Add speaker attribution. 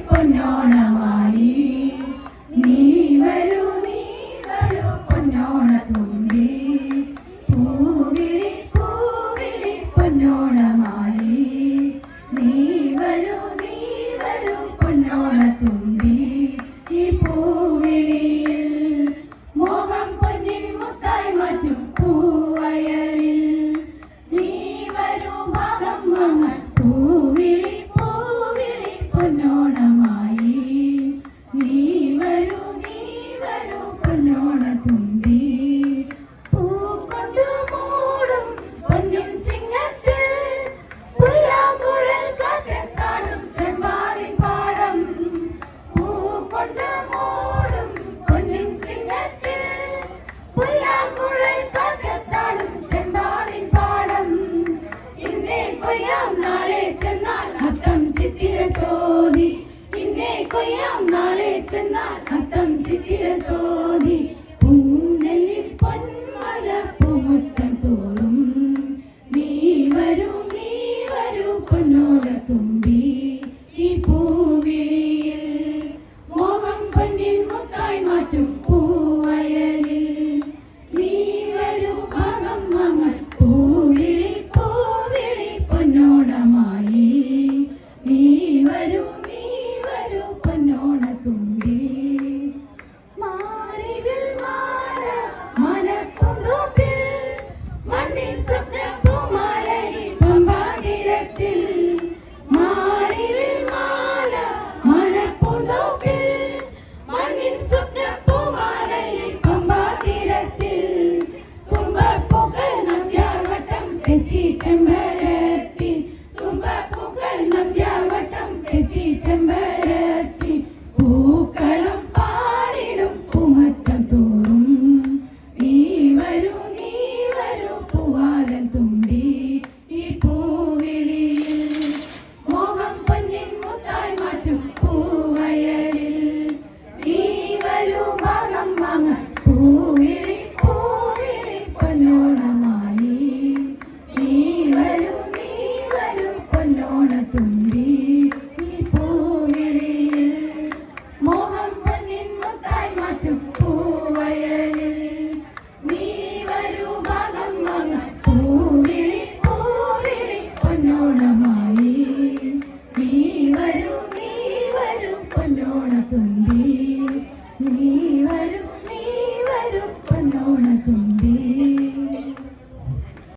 Speaker 1: പൊന്നോണമായി നീ വരൂ പൊന്നോണത്തുമ്പി. പൂവിളി പൂവിളി പൊന്നോണമായി നീ വരൂ പൊന്നോണത്തുമ്പി. ഈ പൂവിളിയിൽ മോഹം പൊന്നിൻ മുത്തായി മാറ്റും പൂവയലിൽ നീ വരൂ ഭാഗം വാങ്ങാൻ. പൂവിളി പൂവിളി പൊന്നോണമായി നീ വരൂ പൊന്നോണത്തുമ്പി. പൂക്കൊണ്ടു മൂടും പൊന്നിൻ ചിങ്ങത്തിൽ പുല്ലാങ്കുഴൽ കാറ്റത്താടും ചെമ്പാറിൻ പാടം. പൂക്കൊണ്ടു മൂടും പൊന്നിൻ ചിങ്ങത്തിൽ പുല്ലാങ്കുഴൽ കാറ്റത്താടും ചെമ്പാറിൻ പാടം. ഇന്നേ കൊയ്യാം നാളെ ചെന്നാൽ അത്തം ചിത്തിര ചോദി. ഇന്നേ കൊയ്യാം നാളെ ചെന്നാൽ അത്തം ചിത്തിര ചോദി. പൂനെല്ലിൽ പൊന്മല പൂമുറ്റം തോറും നീ വരൂ പൊന്നോണത്തുമ്പി. ഈ പൂവിളിയിൽ മോഹം പൊന്നിൻ മുത്തായി മാറ്റും പൂവയലിൽ നീ വരൂ ഭാഗം വാങ്ങാൻ. പൂവിളി പൂവിളി പൊന്നോണമായി നീ വരൂ പൊന്നോണത്തുമ്പി. മാറിവിൽ മാല മനപ്പുതോപ്പിൽ മണ്ണിൽ സ്വപ്നപ്പൂമാലയിൽ പമ്പാതീരത്തിൽ. മാറിവിൽ മാല മനപ്പുതോപ്പിൽ മണ്ണിൽ സ്വപ്നപ്പൂമാലയിൽ പമ്പാതീരത്തിൽ. തുമ്പപ്പൂക്കൾ നന്ദ്യാർവട്ടം തെച്ചി ചെമ്പരത്തി. തുമ്പപ്പൂക്കൾ നന്ദ്യാർവട്ടം തെച്ചി ചെമ്പരത്തി.